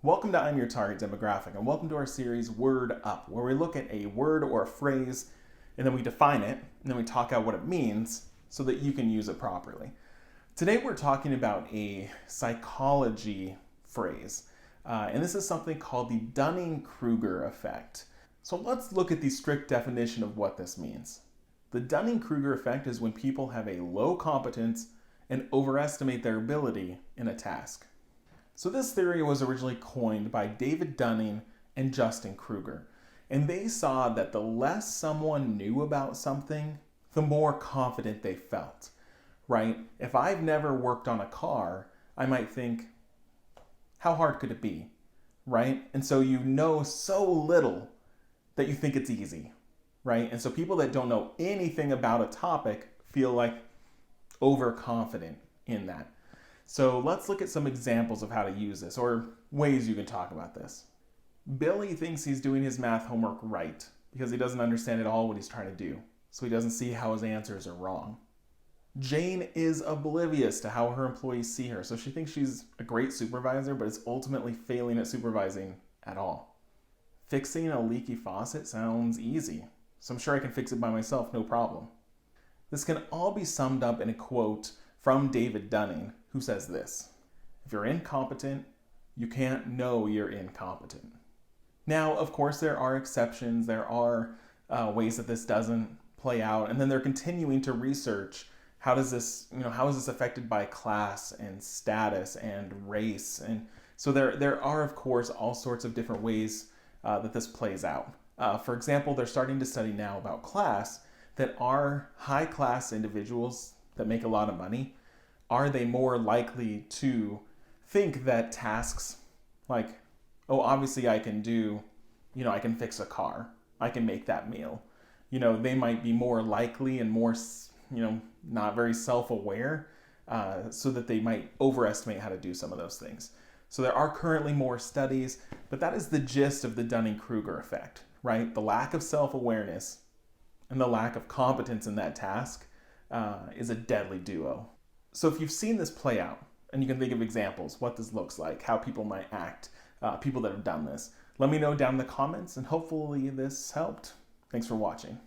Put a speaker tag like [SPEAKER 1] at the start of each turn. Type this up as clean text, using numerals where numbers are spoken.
[SPEAKER 1] Welcome to I'm Your Target Demographic, and welcome to our series Word Up, where we look at a word or a phrase, and then we define it, and then we talk out what it means so that you can use it properly. Today we're talking about a psychology phrase, and this is something called the Dunning-Kruger Effect. So let's look at the strict definition of what this means. The Dunning-Kruger Effect is when people have a low competence and overestimate their ability in a task. So this theory was originally coined by David Dunning and Justin Kruger, and they saw that the less someone knew about something, the more confident they felt, right? If I've never worked on a car, I might think, how hard could it be, right? And so you know so little that you think it's easy, right? And so people that don't know anything about a topic feel like overconfident in that. So let's look at some examples of how to use this, or ways you can talk about this. Billy thinks he's doing his math homework right because he doesn't understand at all what he's trying to do, so he doesn't see how his answers are wrong. Jane is oblivious to how her employees see her, so she thinks she's a great supervisor, but is ultimately failing at supervising at all. Fixing a leaky faucet sounds easy, so I'm sure I can fix it by myself, no problem. This can all be summed up in a quote from David Dunning, who says this: if you're incompetent, you can't know you're incompetent. Now, of course, there are exceptions. There are ways that this doesn't play out, and then they're continuing to research how is this affected by class and status and race, and so there are, of course, all sorts of different ways that this plays out. For example, they're starting to study now about class, that are high-class individuals that make a lot of money, are they more likely to think that tasks like, oh, obviously I can fix a car, I can make that meal. They might be more likely and more, not very self-aware, so that they might overestimate how to do some of those things. So there are currently more studies, but that is the gist of the Dunning-Kruger effect, right? The lack of self-awareness and the lack of competence in that task is a deadly duo. So if you've seen this play out, and you can think of examples, what this looks like, how people might act, people that have done this, let me know down in the comments, and hopefully this helped. Thanks for watching.